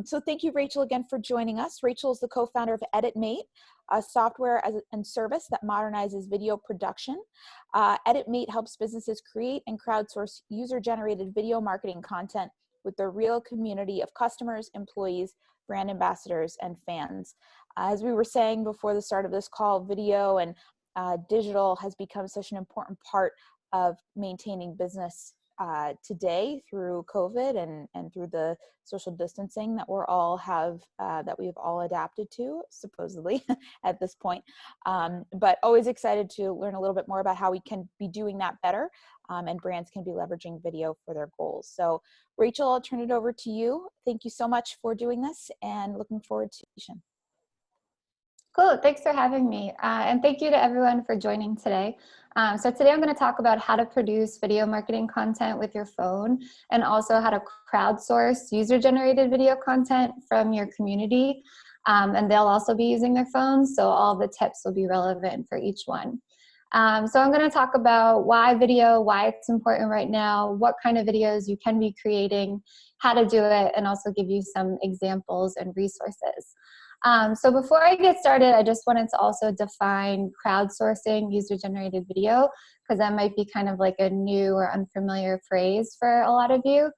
So thank you, Rachel, again for joining us. Rachel is the co-founder of EditMate, a software and service that modernizes video production. EditMate helps businesses create and crowdsource user-generated video marketing content with their real community of customers, employees, brand ambassadors, and fans. As we were saying before the start of this call, video and digital has become such an important part of maintaining business today through COVID and through the social distancing that we've all adapted to, supposedly at this point. But always excited to learn a little bit more about how we can be doing that better, and brands can be leveraging video for their goals. So Rachel, I'll turn it over to you. Thank you so much for doing this and looking forward to it. Cool, thanks for having me. And thank you to everyone for joining today. So today I'm going to talk about how to produce video marketing content with your phone and also how to crowdsource user-generated video content from your community. And they'll also be using their phones, so all the tips will be relevant for each one. So I'm going to talk about why video, why it's important right now, what kind of videos you can be creating, how to do it, and also give you some examples and resources. So before I get started, I just wanted to also define crowdsourcing user-generated video, because that might be kind of like a new or unfamiliar phrase for a lot of you.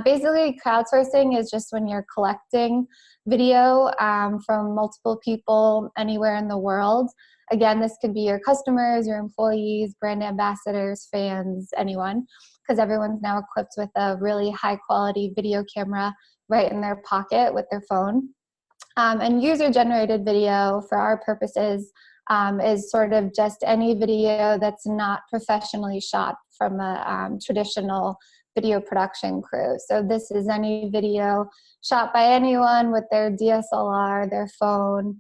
Basically, crowdsourcing is just when you're collecting video from multiple people anywhere in the world. Again, this could be your customers, your employees, brand ambassadors, fans, anyone, because everyone's now equipped with a really high-quality video camera right in their pocket with their phone. And user-generated video, for our purposes, is sort of just any video that's not professionally shot from a traditional video production crew. So this is any video shot by anyone with their DSLR, their phone,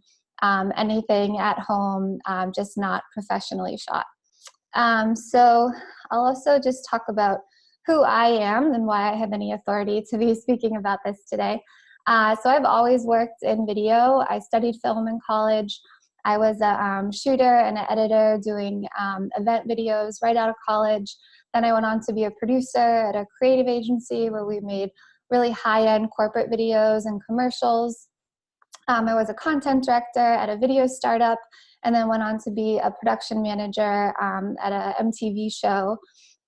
anything at home, just not professionally shot. So I'll also just talk about who I am and why I have any authority to be speaking about this today. So I've always worked in video. I studied film in college. I was a shooter and an editor doing event videos right out of college. Then I went on to be a producer at a creative agency where we made really high-end corporate videos and commercials. I was a content director at a video startup and then went on to be a production manager at a MTV show.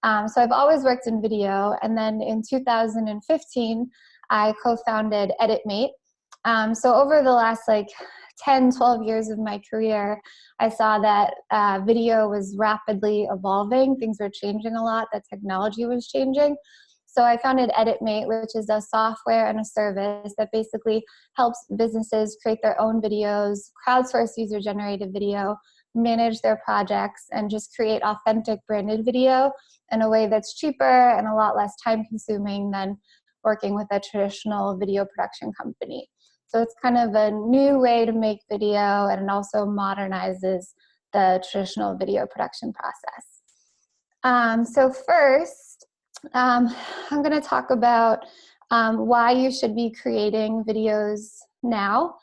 So I've always worked in video. And then in 2015, I co-founded EditMate. So over the last 10, 12 years of my career, I saw that video was rapidly evolving. Things were changing a lot. That technology was changing. So I founded EditMate, which is a software and a service that basically helps businesses create their own videos, crowdsource user-generated video, manage their projects, and just create authentic branded video in a way that's cheaper and a lot less time-consuming than working with a traditional video production company. So it's kind of a new way to make video, and it also modernizes the traditional video production process. So first, I'm going to talk about why you should be creating videos now.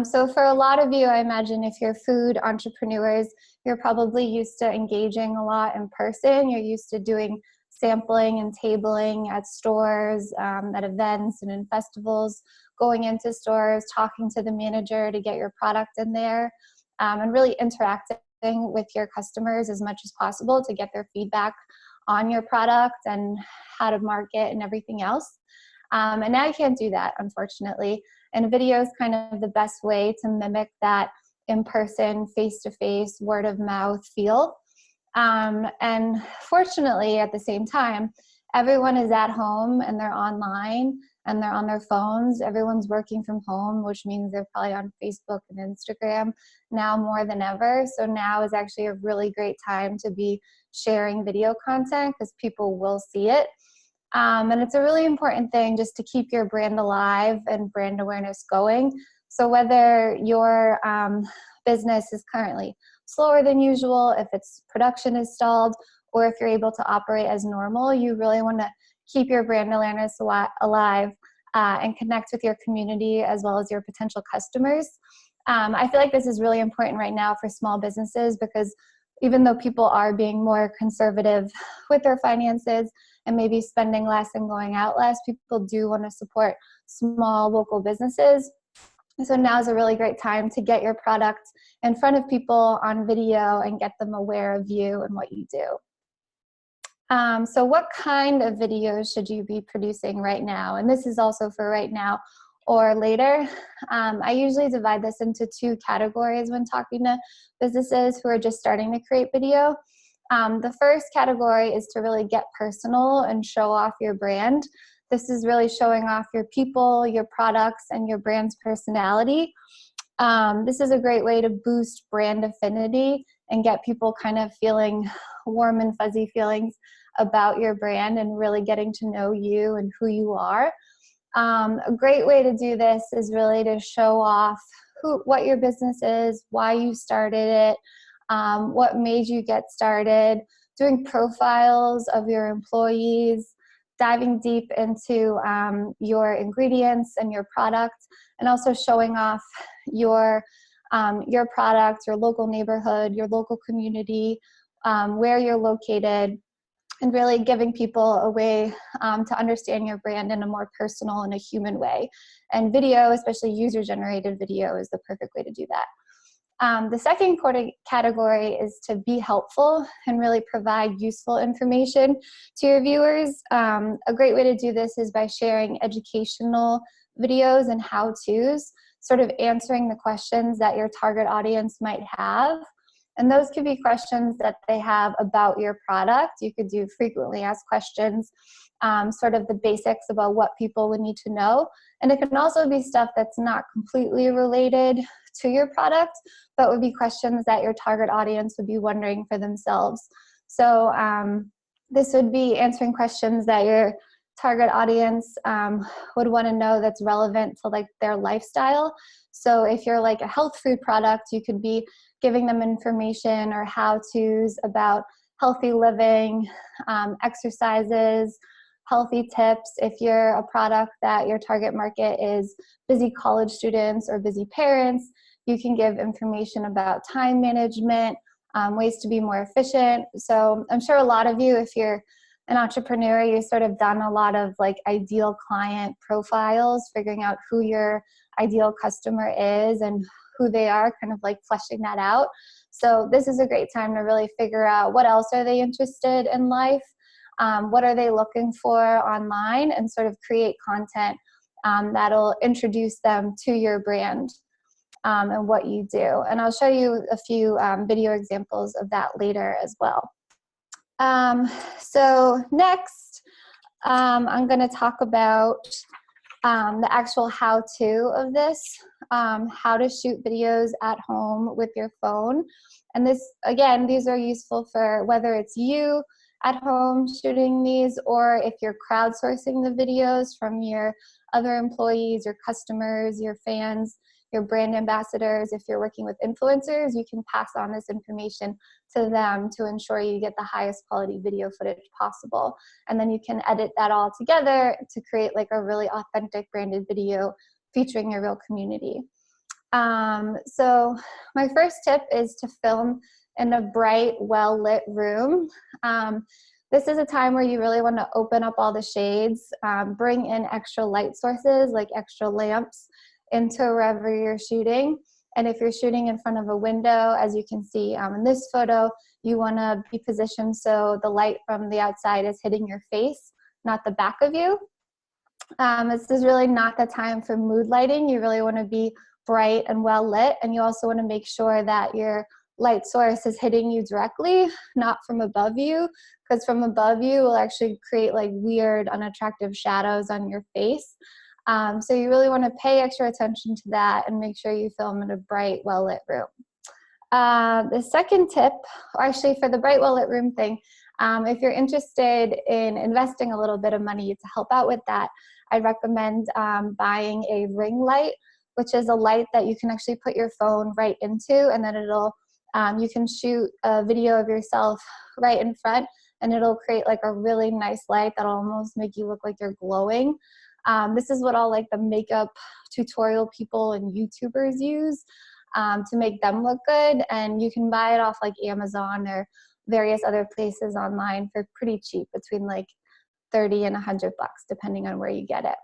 So for a lot of you, I imagine if you're food entrepreneurs, you're probably used to engaging a lot in person. You're used to doing sampling and tabling at stores, at events and in festivals, going into stores, talking to the manager to get your product in there, and really interacting with your customers as much as possible to get their feedback on your product and how to market and everything else. And now you can't do that, unfortunately. And video is kind of the best way to mimic that in-person, face-to-face, word-of-mouth feel. And fortunately, at the same time, everyone is at home and they're online and they're on their phones. Everyone's working from home, which means they're probably on Facebook and Instagram now more than ever. So now is actually a really great time to be sharing video content because people will see it. And it's a really important thing just to keep your brand alive and brand awareness going. So whether your business is currently slower than usual, if its production is stalled, or if you're able to operate as normal, you really want to keep your brand awareness alive and connect with your community as well as your potential customers. I feel like this is really important right now for small businesses because even though people are being more conservative with their finances and maybe spending less and going out less, people do want to support small local businesses. So now is a really great time to get your product in front of people on video and get them aware of you and what you do. So what kind of videos should you be producing right now? And this is also for right now or later. I usually divide this into two categories when talking to businesses who are just starting to create video. The first category is to really get personal and show off your brand. This is really showing off your people, your products, and your brand's personality. This is a great way to boost brand affinity and get people kind of feeling warm and fuzzy feelings about your brand and really getting to know you and who you are. A great way to do this is really to show off what your business is, why you started it, what made you get started, doing profiles of your employees, diving deep into your ingredients and your product, and also showing off your product, your local neighborhood, your local community, where you're located, and really giving people a way to understand your brand in a more personal and a human way. And video, especially user-generated video, is the perfect way to do that. The second category is to be helpful and really provide useful information to your viewers. A great way to do this is by sharing educational videos and how-tos, sort of answering the questions that your target audience might have. And those could be questions that they have about your product. You could do frequently asked questions, sort of the basics about what people would need to know. And it can also be stuff that's not completely related to your product, but would be questions that your target audience would be wondering for themselves. So this would be answering questions that your target audience would want to know that's relevant to like their lifestyle. So if you're like a health food product, you could be giving them information or how-tos about healthy living, exercises, healthy tips. If you're a product that your target market is busy college students or busy parents, you can give information about time management, ways to be more efficient. So I'm sure a lot of you, if you're an entrepreneur, you've sort of done a lot of like ideal client profiles, figuring out who your ideal customer is and who they are, kind of like fleshing that out. So this is a great time to really figure out what else are they interested in life, what are they looking for online, and sort of create content that'll introduce them to your brand and what you do. And I'll show you a few video examples of that later as well. So next, I'm going to talk about the actual how-to of this, how to shoot videos at home with your phone. And this, again, these are useful for whether it's you at home shooting these, or if you're crowdsourcing the videos from your other employees, your customers, your fans, your brand ambassadors. If you're working with influencers, you can pass on this information to them to ensure you get the highest quality video footage possible. And then you can edit that all together to create like a really authentic branded video featuring your real community. So my first tip is to film in a bright, well-lit room. This is a time where you really want to open up all the shades, bring in extra light sources like extra lamps into wherever you're shooting. And if you're shooting in front of a window, as you can see in this photo, you want to be positioned so the light from the outside is hitting your face, not the back of you. This is really not the time for mood lighting. You really want to be bright and well lit, and you also want to make sure that your light source is hitting you directly, not from above you, because from above you will actually create like weird, unattractive shadows on your face. So you really want to pay extra attention to that and make sure you film in a bright, well-lit room. The second tip, or actually for the bright, well-lit room thing, if you're interested in investing a little bit of money to help out with that, I'd recommend buying a ring light, which is a light that you can actually put your phone right into, and then it'll, you can shoot a video of yourself right in front, and it'll create like a really nice light that'll almost make you look like you're glowing. This is what all like the makeup tutorial people and YouTubers use. to make them look good. And you can buy it off like Amazon or various other places online for pretty cheap, between like 30 and $100, depending on where you get it.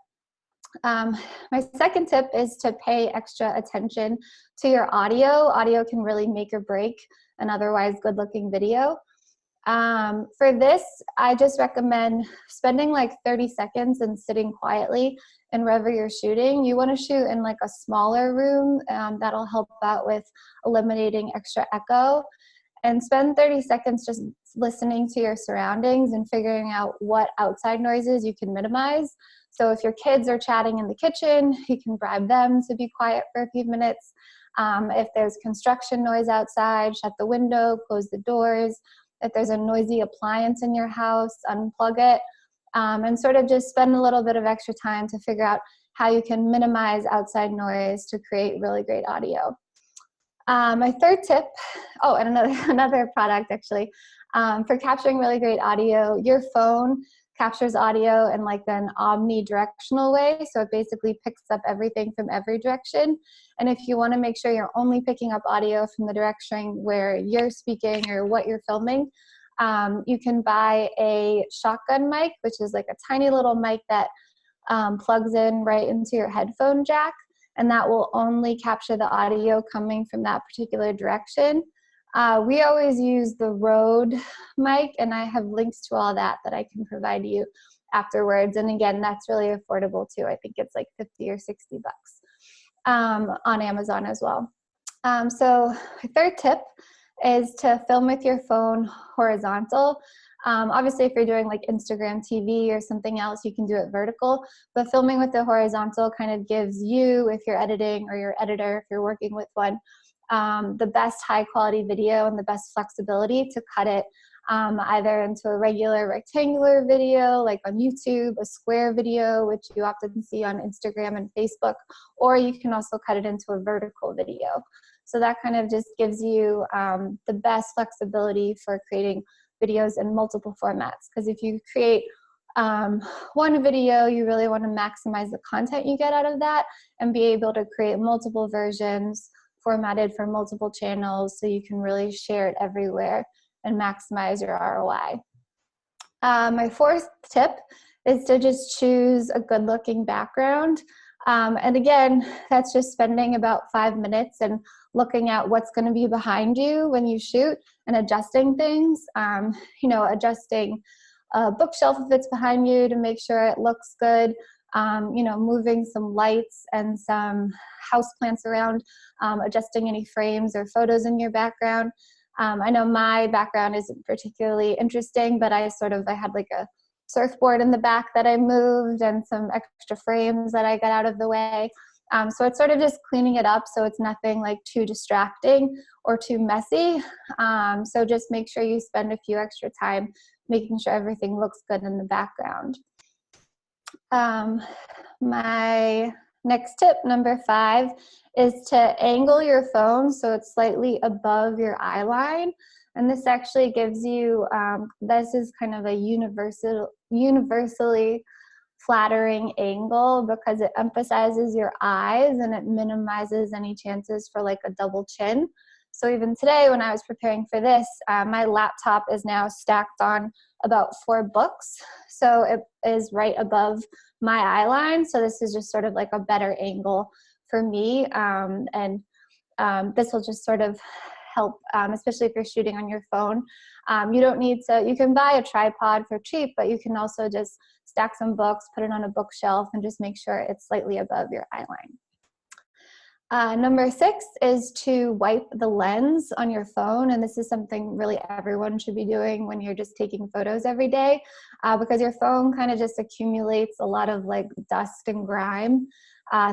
My second tip is to pay extra attention to your audio. Audio can really make or break an otherwise good-looking video. For this, I just recommend spending like 30 seconds and sitting quietly and wherever you're shooting. You want to shoot in like a smaller room. That'll help out with eliminating extra echo. And spend 30 seconds just listening to your surroundings and figuring out what outside noises you can minimize. So if your kids are chatting in the kitchen, you can bribe them to be quiet for a few minutes. If there's construction noise outside, shut the window, close the doors. If there's a noisy appliance in your house, unplug it. And sort of just spend a little bit of extra time to figure out how you can minimize outside noise to create really great audio. My third tip, and another product actually, for capturing really great audio, your phone captures audio in like an omnidirectional way. So it basically picks up everything from every direction. And if you want to make sure you're only picking up audio from the direction where you're speaking or what you're filming, you can buy a shotgun mic, which is like a tiny little mic that plugs in right into your headphone jack. And that will only capture the audio coming from that particular direction. We always use the Rode mic, and I have links to all that I can provide you afterwards. And again, that's really affordable too. I think it's like 50 or 60 bucks on Amazon as well. So my third tip is to film with your phone horizontal. Obviously, if you're doing like Instagram TV or something else, you can do it vertical, but filming with the horizontal kind of gives you, if you're editing, or your editor, if you're working with one, the best high quality video and the best flexibility to cut it either into a regular rectangular video like on YouTube, a square video, which you often see on Instagram and Facebook, or you can also cut it into a vertical video. So that kind of just gives you the best flexibility for creating videos in multiple formats. Because if you create one video, you really want to maximize the content you get out of that and be able to create multiple versions formatted for multiple channels so you can really share it everywhere and maximize your ROI. My fourth tip is to just choose a good looking background. And again, that's just spending about 5 minutes and looking at what's going to be behind you when you shoot and adjusting things, adjusting a bookshelf if it's behind you to make sure it looks good, moving some lights and some houseplants around, adjusting any frames or photos in your background. I know my background isn't particularly interesting, but I had like a surfboard in the back that I moved and some extra frames that I got out of the way. So it's sort of just cleaning it up so it's nothing like too distracting or too messy. So just make sure you spend a few extra time making sure everything looks good in the background. My next tip, number 5, is to angle your phone so it's slightly above your eye line. And this actually gives you, this is kind of a universally flattering angle because it emphasizes your eyes and it minimizes any chances for like a double chin. So even today when I was preparing for this, my laptop is now stacked on about 4 books. So it is right above my eye line. So this is just sort of like a better angle for me. This will just sort of help, especially if you're shooting on your phone. You don't need to, you can buy a tripod for cheap, but you can also just stack some books, put it on a bookshelf, and just make sure it's slightly above your eye line. Number 6 is to wipe the lens on your phone. And this is something really everyone should be doing when you're just taking photos every day, because your phone kind of just accumulates a lot of like dust and grime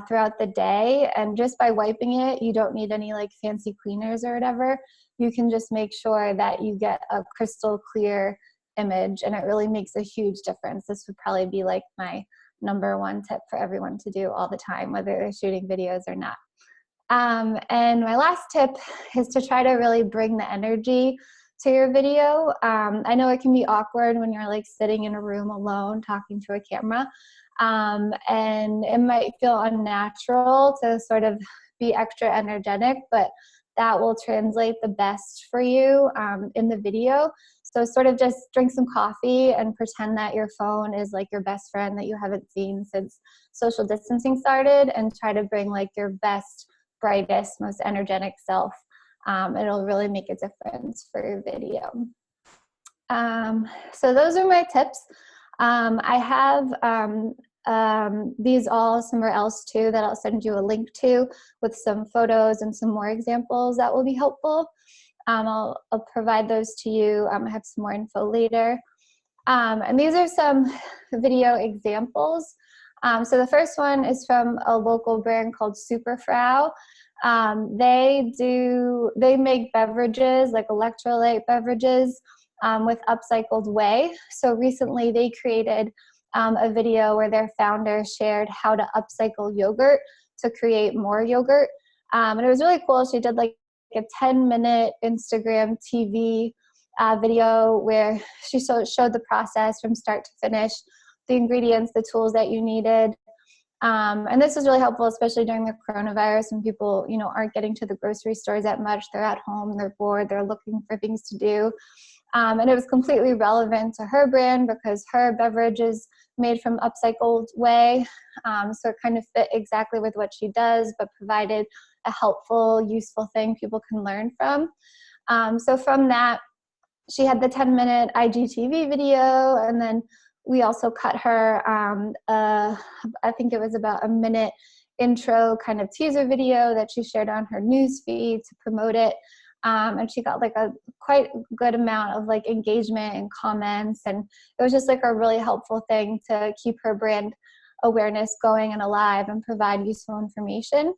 throughout the day. And just by wiping it, you don't need any like fancy cleaners or whatever. You can just make sure that you get a crystal clear image, and it really makes a huge difference. This would probably be like my number 1 tip for everyone to do all the time, whether they're shooting videos or not. And my last tip is to try to really bring the energy to your video. I know it can be awkward when you're like sitting in a room alone talking to a camera, And it might feel unnatural to sort of be extra energetic, but that will translate the best for you in the video. So sort of just drink some coffee and pretend that your phone is like your best friend that you haven't seen since social distancing started, and try to bring like your best, brightest, most energetic self. It'll really make a difference for your video. So those are my tips. I have these all somewhere else too that I'll send you a link to with some photos and some more examples that will be helpful. I'll provide those to you. I have some more info later. And these are some video examples. So the first one is from a local brand called Superfrau. They make beverages, like electrolyte beverages, with upcycled whey. So recently they created a video where their founder shared how to upcycle yogurt to create more yogurt. And it was really cool. She did like a 10-minute Instagram TV video where she showed the process from start to finish, the ingredients, the tools that you needed. And this is really helpful, especially during the coronavirus when people, aren't getting to the grocery stores that much. They're at home, they're bored, they're looking for things to do. And it was completely relevant to her brand because her beverage is made from upcycled whey. So it kind of fit exactly with what she does, but provided a helpful, useful thing people can learn from. So from that, she had the 10-minute IGTV video, and then we also cut her, I think it was about a minute intro kind of teaser video that she shared on her news feed to promote it. And she got like a quite good amount of like engagement and comments, and it was just like a really helpful thing to keep her brand awareness going and alive and provide useful information.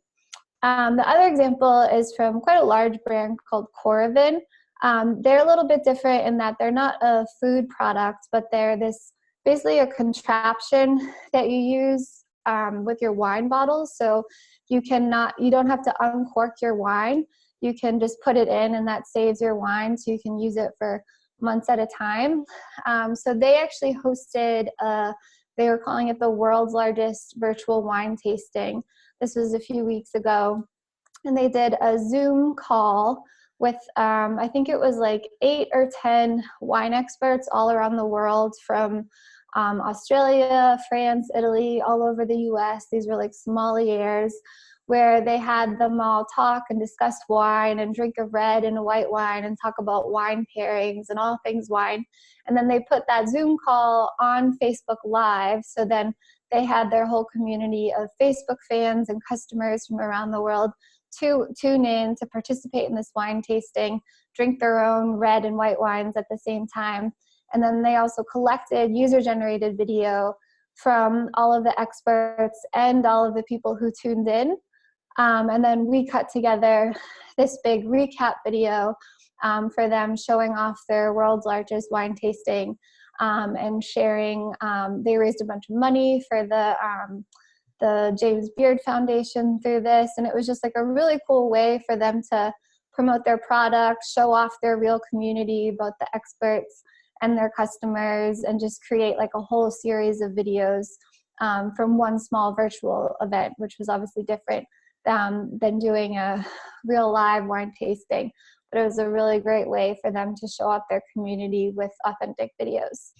The other example is from quite a large brand called Coravin. They're a little bit different in that they're not a food product, but they're this basically a contraption that you use with your wine bottles. So you don't have to uncork your wine. You can just put it in, and that saves your wine, so you can use it for months at a time. So they actually hosted, they were calling it the world's largest virtual wine tasting. This was a few weeks ago, and they did a Zoom call with, I think it was like 8 or 10 wine experts all around the world from Australia, France, Italy, all over the US. These were like sommeliers, where they had them all talk and discuss wine and drink a red and a white wine and talk about wine pairings and all things wine. And then they put that Zoom call on Facebook Live. So then they had their whole community of Facebook fans and customers from around the world to tune in to participate in this wine tasting, drink their own red and white wines at the same time. And then they also collected user-generated video from all of the experts and all of the people who tuned in. And then we cut together this big recap video for them, showing off their world's largest wine tasting and sharing. They raised a bunch of money for the James Beard Foundation through this, and it was just like a really cool way for them to promote their product, show off their real community, both the experts and their customers, and just create like a whole series of videos from one small virtual event, which was obviously different than doing a real live wine tasting. But it was a really great way for them to show off their community with authentic videos.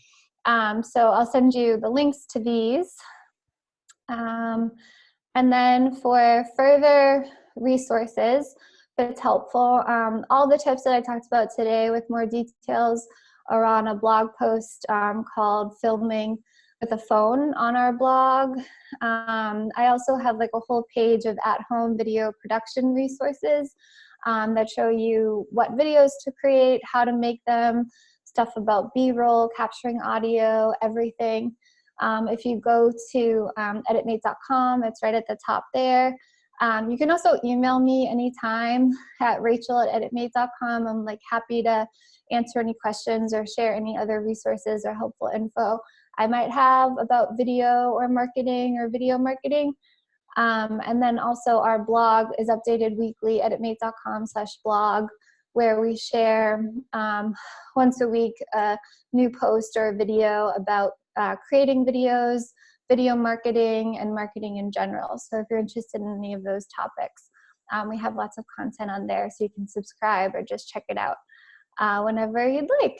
So I'll send you the links to these. And then for further resources, if it's helpful, all the tips that I talked about today with more details are on a blog post called Filming with a Phone on our blog. I also have like a whole page of at-home video production resources that show you what videos to create, how to make them, stuff about B-roll, capturing audio, everything. If you go to editmate.com, it's right at the top there. You can also email me anytime at rachel@editmate.com. I'm like happy to answer any questions or share any other resources or helpful info I might have about video or marketing or video marketing. And then also our blog is updated weekly, editmate.com/blog, where we share once a week a new post or a video about creating videos, video marketing and marketing in general. So if you're interested in any of those topics, we have lots of content on there, so you can subscribe or just check it out whenever you'd like.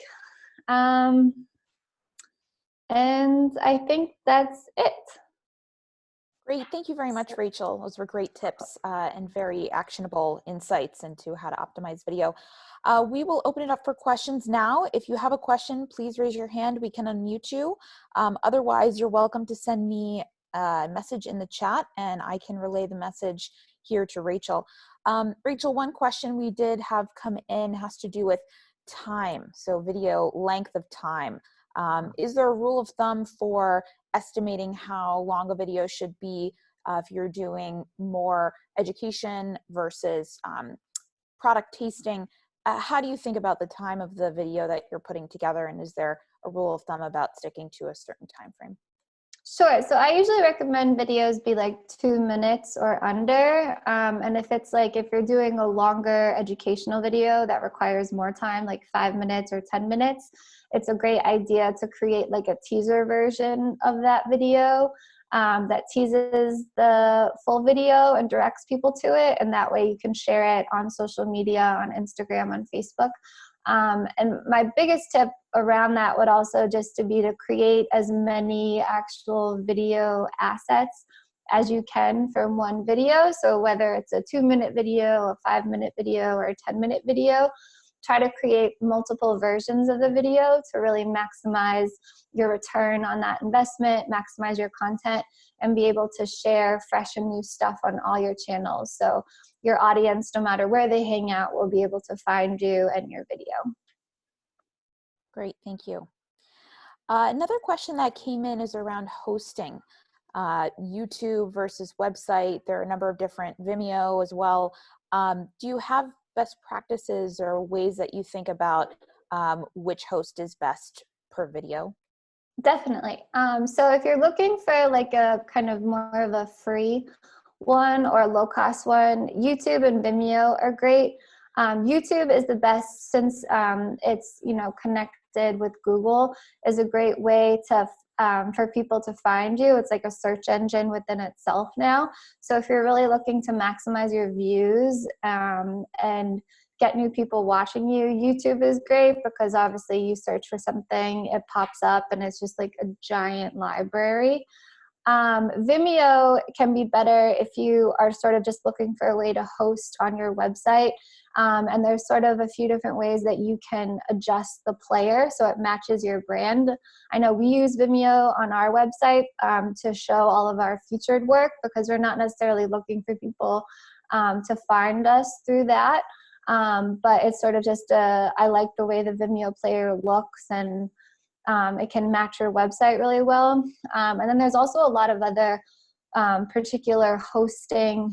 And I think that's it. Great. Thank you very much, Rachel. Those were great tips and very actionable insights into how to optimize video. We will open it up for questions now. If you have a question, please raise your hand. We can unmute you. Otherwise, you're welcome to send me a message in the chat and I can relay the message here to Rachel. Rachel, one question we did have come in has to do with time. So video length of time. Is there a rule of thumb for estimating how long a video should be if you're doing more education versus product tasting? How do you think about the time of the video that you're putting together, and is there a rule of thumb about sticking to a certain time frame? Sure. So I usually recommend videos be like 2 minutes or under. And if you're doing a longer educational video that requires more time, like 5 minutes or 10 minutes, it's a great idea to create like a teaser version of that video that teases the full video and directs people to it. And that way you can share it on social media, on Instagram, on Facebook. And my biggest tip around that would also just to be to create as many actual video assets as you can from one video. So whether it's a 2-minute video, a 5-minute video, or a 10-minute video, try to create multiple versions of the video to really maximize your return on that investment, maximize your content, and be able to share fresh and new stuff on all your channels. So your audience, no matter where they hang out, will be able to find you and your video. Great, thank you. Another question that came in is around hosting. YouTube versus website. There are a number of different, Vimeo as well. Do you have best practices or ways that you think about which host is best per video? Definitely. So if you're looking for like a kind of more of a free one or a low cost one, YouTube and Vimeo are great. YouTube is the best since it's connected with Google, is a great way to for people to find you. It's like a search engine within itself now. So if you're really looking to maximize your views and get new people watching you, YouTube is great because obviously you search for something, it pops up, and it's just like a giant library. Vimeo can be better if you are sort of just looking for a way to host on your website. And there's sort of a few different ways that you can adjust the player so it matches your brand. I know we use Vimeo on our website to show all of our featured work because we're not necessarily looking for people to find us through that. But it's sort of just I like the way the Vimeo player looks, and it can match your website really well. And then there's also a lot of other particular hosting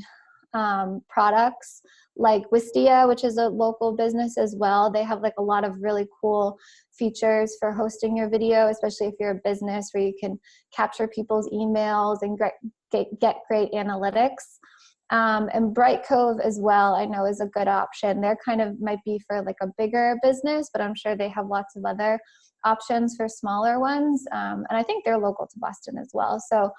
products like Wistia, which is a local business as well. They have like a lot of really cool features for hosting your video, especially if you're a business where you can capture people's emails and get great analytics. And Bright Cove as well, I know, is a good option. They're kind of might be for like a bigger business, but I'm sure they have lots of other options for smaller ones. And I think they're local to Boston as well. So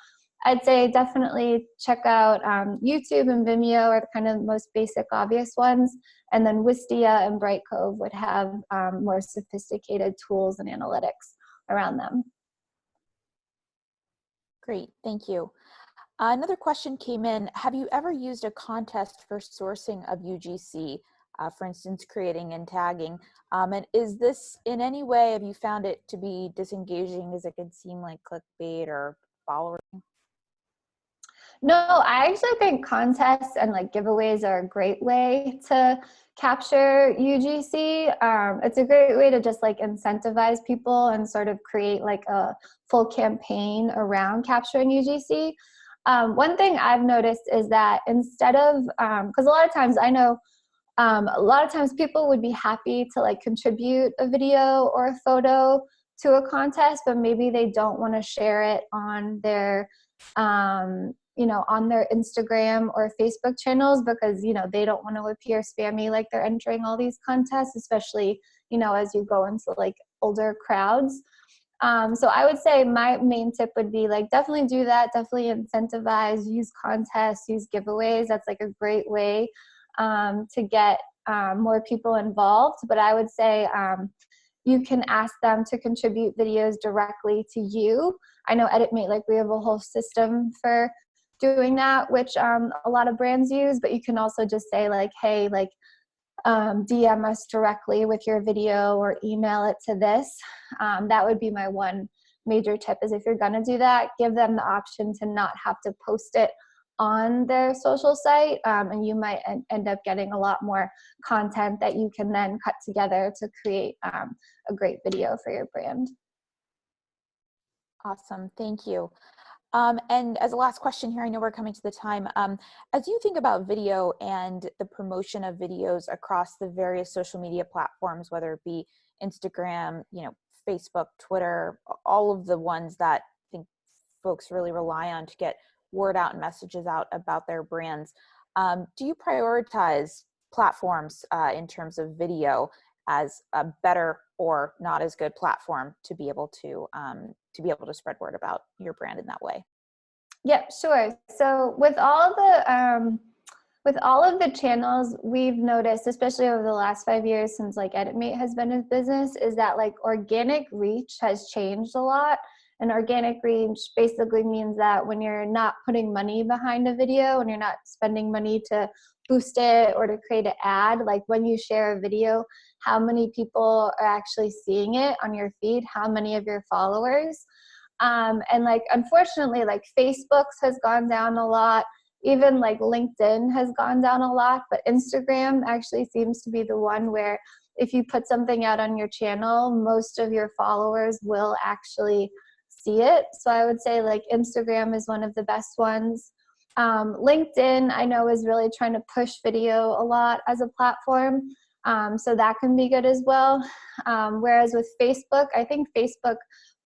I'd say definitely check out YouTube and Vimeo are the kind of most basic, obvious ones. And then Wistia and Bright Cove would have more sophisticated tools and analytics around them. Great, thank you. Another question came in. Have you ever used a contest for sourcing of UGC, for instance, creating and tagging? And is this in any way, have you found it to be disengaging as it could seem like clickbait or following? No, I actually think contests and like giveaways are a great way to capture UGC. It's a great way to just like incentivize people and sort of create like a full campaign around capturing UGC. One thing I've noticed is that instead of, because a lot of times I know a lot of times people would be happy to like contribute a video or a photo to a contest, but maybe they don't want to share it on their on their Instagram or Facebook channels because, they don't want to appear spammy like they're entering all these contests, especially, as you go into like older crowds. So I would say my main tip would be like, definitely do that. Definitely incentivize, use contests, use giveaways. That's like a great way to get more people involved. But I would say you can ask them to contribute videos directly to you. I know EditMate, like we have a whole system for doing that, which a lot of brands use, but you can also just say like, hey, like DM us directly with your video or email it to this. That would be my one major tip, is if you're gonna do that, give them the option to not have to post it on their social site, and you might end up getting a lot more content that you can then cut together to create a great video for your brand. Awesome, thank you. And as a last question here, I know we're coming to the time. As you think about video and the promotion of videos across the various social media platforms, whether it be Instagram, Facebook, Twitter, all of the ones that I think folks really rely on to get word out and messages out about their brands, do you prioritize platforms in terms of video as a better or not as good platform to be able to spread word about your brand in that way? Yep, sure. So with all of the channels, we've noticed, especially over the last 5 years since like EditMate has been in business, is that like organic reach has changed a lot. And organic reach basically means that when you're not putting money behind a video, and you're not spending money to boost it or to create an ad, like when you share a video, how many people are actually seeing it on your feed, how many of your followers. And like, unfortunately, like Facebook's has gone down a lot, even like LinkedIn has gone down a lot, but Instagram actually seems to be the one where if you put something out on your channel, most of your followers will actually see it. So I would say like Instagram is one of the best ones. LinkedIn, I know, is really trying to push video a lot as a platform. So that can be good as well. Whereas with Facebook, I think Facebook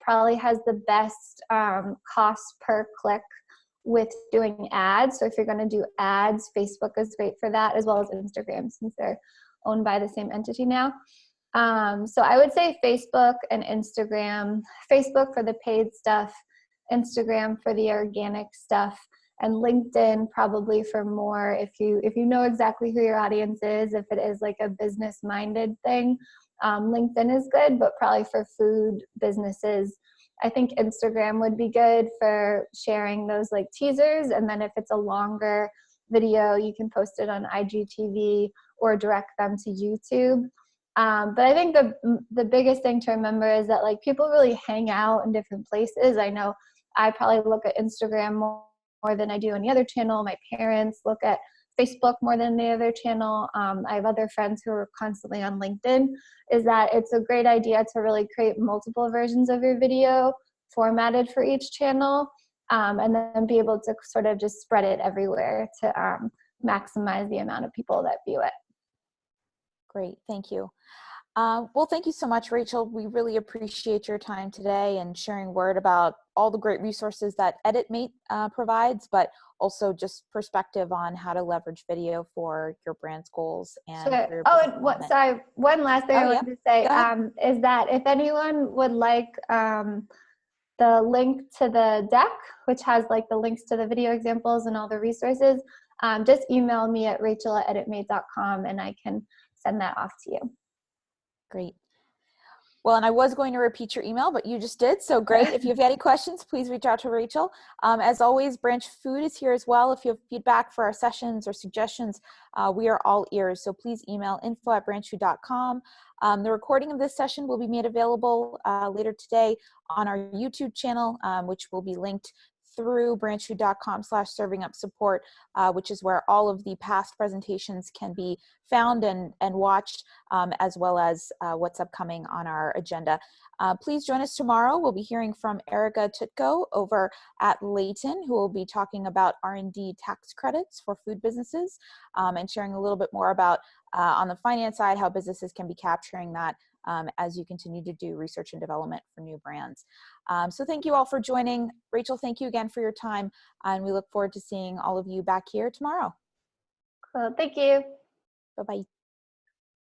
probably has the best cost per click with doing ads. So if you're going to do ads, Facebook is great for that, as well as Instagram, since they're owned by the same entity now. So I would say Facebook and Instagram. Facebook for the paid stuff, Instagram for the organic stuff, and LinkedIn probably for more if you know exactly who your audience is. If it is like a business minded thing, LinkedIn is good, but probably for food businesses, I think Instagram would be good for sharing those like teasers. And then if it's a longer video, you can post it on IGTV or direct them to YouTube. But I think the biggest thing to remember is that like people really hang out in different places. I know I probably look at Instagram more than I do any other channel. My parents look at Facebook more than any other channel. I have other friends who are constantly on LinkedIn. Is that it's a great idea to really create multiple versions of your video formatted for each channel, and then be able to sort of just spread it everywhere to maximize the amount of people that view it. Great, thank you. Well, thank you so much, Rachel. We really appreciate your time today and sharing word about all the great resources that EditMate provides, but also just perspective on how to leverage video for your brand's goals. And sure. Oh, and sorry, one last thing I wanted to say is that if anyone would like the link to the deck, which has like the links to the video examples and all the resources, just email me at rachel@editmate.com and I can send that off to you. Great. Well, and I was going to repeat your email, but you just did. So great. If you have any questions, please reach out to Rachel. As always, Branchfood is here as well. If you have feedback for our sessions or suggestions, we are all ears. So please email info@branchfood.com. The recording of this session will be made available later today on our YouTube channel, which will be linked through branchfood.com/servingupsupport, which is where all of the past presentations can be found and watched, as well as what's upcoming on our agenda. Please join us tomorrow. We'll be hearing from Erica Tutko over at Layton, who will be talking about R&D tax credits for food businesses, and sharing a little bit more about, on the finance side, how businesses can be capturing that as you continue to do research and development for new brands. So thank you all for joining. Rachel, thank you again for your time, and we look forward to seeing all of you back here tomorrow. Cool, thank you. Bye-bye.